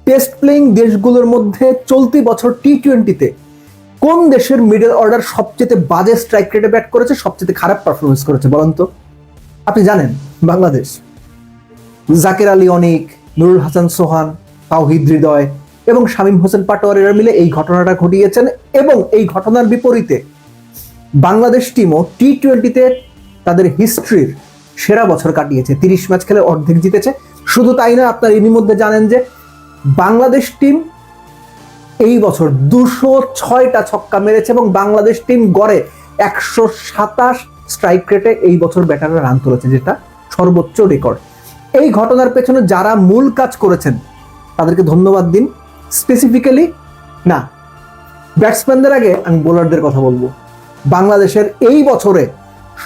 Test playing দেশগুলোর মধ্যে চলতি বছর টি-20-তে কোন দেশের মিডল অর্ডার সবচেয়ে বাজে স্ট্রাইক রেটে ব্যাট করেছে, সবচেয়ে খারাপ পারফরমেন্স করেছে বলেন তো? আপনি জানেন বাংলাদেশ। জাকের আলী অনিক, নুরুল হাসান সোহান, তাওহিদ হৃদয় এবং শামীম হোসেন পাটোয়ারিরা মিলে এই ঘটনাটা ঘটিয়েছেন এবং এই ঘটনার বিপরীতে বাংলাদেশ টিমও টি-20-তে তাদের হিস্ট্রির সেরা বছর কাটিয়েছে। 30 ম্যাচ খেলে অর্ধেক জিতেছে। শুধু তাই না, আপনারা এরই মধ্যে জানেন যে বাংলাদেশ টিম এই বছর 206টা ছক্কা মেরেছে এবং বাংলাদেশ টিম গড়ে 127 স্ট্রাইক রেটে এই বছর ব্যাটাররা রান তুলেছে, যেটা সর্বোচ্চ রেকর্ড। এই ঘটনার পেছনে যারা মূল কাজ করেছেন তাদেরকে ধন্যবাদ দিন। স্পেসিফিক্যালি না, ব্যাটসম্যানদের আগে আমি বোলারদের কথা বলবো। বাংলাদেশের এই বছরে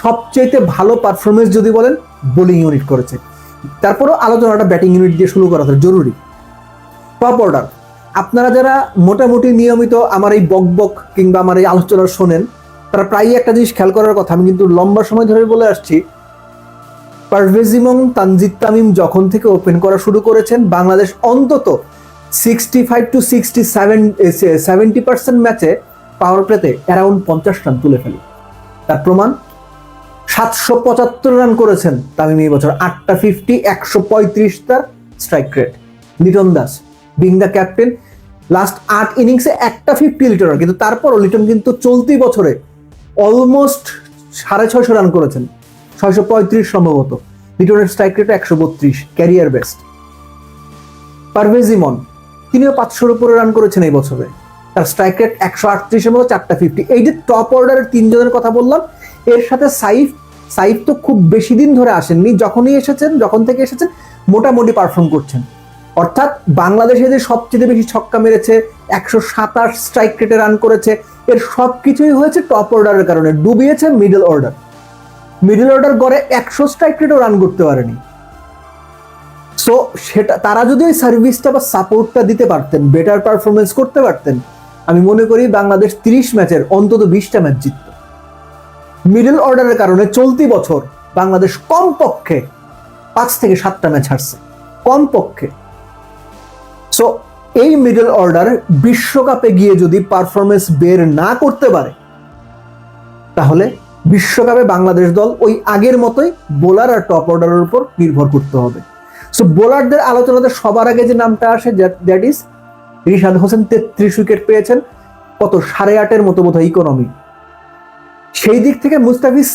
সবচেয়ে ভালো পারফরমেন্স যদি বলেন, বোলিং ইউনিট করেছে। তারপরও আলোচনাটা ব্যাটিং ইউনিট দিয়ে শুরু করা জরুরি। টপ অর্ডার, আপনারা যারা মোটামুটি নিয়মিত আমার এই বকবক কিংবা আমার এই আলোচনা শোনেন, তারা প্রায়ই একটা জিনিস খেয়াল করার কথা, আমি কিন্তু লম্বা সময় ধরে বলে আসছি, পারভেজ ইমন, তানজিদ তামিম যখন থেকে ওপেন করা শুরু করেছেন, বাংলাদেশ অন্তত 65 to 70% ম্যাচে পাওয়ার প্লেতে অ্যারাউন্ড 50 রান তুলে ফেলে। তার প্রমাণ 775 রান করেছেন তামিম এই বছর, 8টা 50, 135 তার strike rate. Liton Das being the captain, last 8 ইনিংসে একটা 50 লিটন, কিন্তু তারপরও লিটন কিন্তু চলতি বছরে অলমোস্ট 650 রান করেছেন, 635 সম্ভবত। লিটনের strike rate 132, career best. Parvez Emon, তিনিও 500-এর উপরে রান করেছেন এই বছরে, তার স্ট্রাইক রেট 138 এর মতো, 4টা 50। এই যে টপ অর্ডারের 3 জনের কথা বললাম, এর সাথে সাইফ তো খুব বেশি দিন ধরে আসেননি, যখন থেকে এসেছেন মোটামুটি পারফর্ম করছেন। অর্থাৎ বাংলাদেশে যে সবচেয়ে বেশি ছক্কা মেরেছে, 127 স্ট্রাইক রেটে রান করেছে, এর সবকিছুই হয়েছে টপ অর্ডারের কারণে। ডুবিয়েছে মিডল অর্ডার গড়ে 100 স্ট্রাইক রেটেও রান করতে পারেনি। সো সেটা তারা যদি ওই সার্ভিসটা বা সাপোর্টটা দিতে পারতেন, বেটার পারফরমেন্স করতে পারতেন, আমি মনে করি বাংলাদেশ 30 ম্যাচের অন্তত 20টা ম্যাচ জিতত। মিডল অর্ডারের কারণে চলতি বছর বাংলাদেশ কমপক্ষে 5 থেকে 7টা ম্যাচ হারছে, কমপক্ষে। সো এই মিডল অর্ডার বিশ্বকাপে গিয়ে যদি পারফরমেন্স বের না করতে পারে, তাহলে বিশ্বকাপে বাংলাদেশ দল ওই আগের মতোই বোলার আর টপ অর্ডারের উপর নির্ভর করতে হবে। সো বোলারদের আলোচনাতে সবার আগে যে নামটা আসে, that is Rishad Hossain. 33 wicket পেয়েছেন, কত 8.5-এর মতো বোধহয় ইকোনমি। সেই দিক থেকে মুস্তাফিজ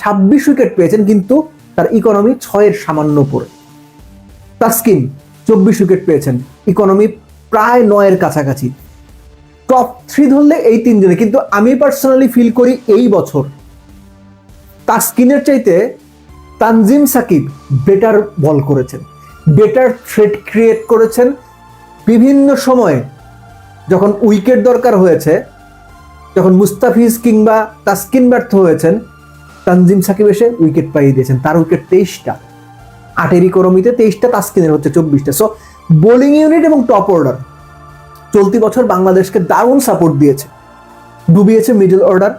26 উইকেট পেয়েছেন, কিন্তু তার ইকোনমি 6-এর সামান্য উপরে। তাসকিন 24 উইকেট পেয়েছেন, ইকোনমি প্রায় 9-এর কাছাকাছি। টপ 3 ধরলে এই 3 জনে, কিন্তু আমি পার্সোনালি ফিল করি এই বছর তাসকিনের চাইতে তানজিম সাকিব বেটার বল করেছেন, বেটার থ্রেট ক্রিয়েট করেছেন। বিভিন্ন সময়ে যখন উইকেট দরকার হয়েছে, যখন মুস্তাফিজ কিংবা তাসকিন ব্যর্থ হয়েছেন, তানজিম সাকিব এসে উইকেট পাইয়ে দিয়েছেন। তার উইকেট 23টা, 8-এর ইকোনমিতে 23টা, তাসকিনের হচ্ছে 24টা। সো বোলিং ইউনিট এবং টপ অর্ডার চলতি বছর বাংলাদেশকে দারুণ সাপোর্ট দিয়েছে, ডুবিয়েছে মিডল অর্ডার।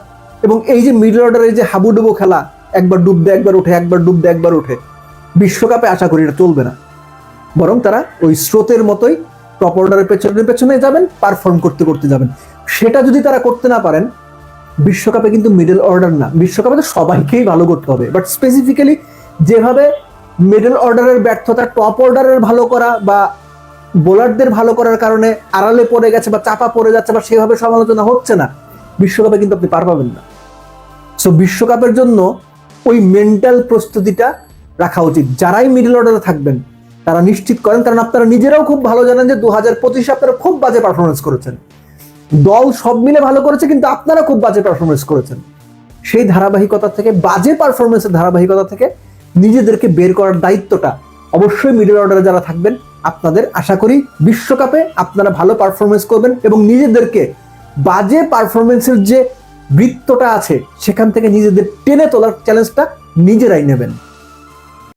এবং এই যে মিডল অর্ডারের যে হাবুডুবু খেলা, একবার ডুব দেয় একবার উঠে, একবার ডুব দেয় একবার উঠে, বিশ্বকাপে আশা করি এটা চলবে না। বরং তারা ওই স্রোতের মতোই টপ অর্ডারের পেছনে যাবেন, পারফর্ম করতে যাবেন। সেটা যদি তারা করতে না পারেন, বিশ্বকাপে কিন্তু মিডল অর্ডার না, বিশ্বকাপে তো সবাইকেই ভালো করতে হবে, বাট স্পেসিফিক্যালি যেভাবে মিডল অর্ডারের ব্যর্থতা টপ অর্ডারের ভালো করা বা বোলারদের ভালো করার কারণে আড়ালে পড়ে গেছে বা চাপা পড়ে যাচ্ছে বা সেভাবে সমালোচনা হচ্ছে না, বিশ্বকাপে কিন্তু আপনি পার পাবেন না। সো বিশ্বকাপের জন্য ওই মেন্টাল প্রস্তুতিটা রাখা উচিত। যারাই মিডল অর্ডারে থাকবেন তারা নিশ্চিত করেন, কারণ আপনারা নিজেরাও খুব ভালো জানেন যে 2025 আপনারা খুব বাজে পারফরমেন্স করেছেন। দল সব মিলে ভালো করেছে, কিন্তু আপনারা খুব বাজে পারফরমেন্স করেছেন। সেই ধারাবাহিকতা থেকে, বাজে পারফরমেন্সের ধারাবাহিকতা থেকে নিজেদেরকে বের করার দায়িত্বটা অবশ্যই মিডল অর্ডারে যারা থাকবেন আপনাদের। আশা করি বিশ্বকাপে আপনারা ভালো পারফরমেন্স করবেন এবং নিজেদেরকে বাজে পারফরমেন্সের যে বৃত্তটা আছে সেখান থেকে নিজেদের টেনে তোলার চ্যালেঞ্জটা নিজেরাই নেবেন।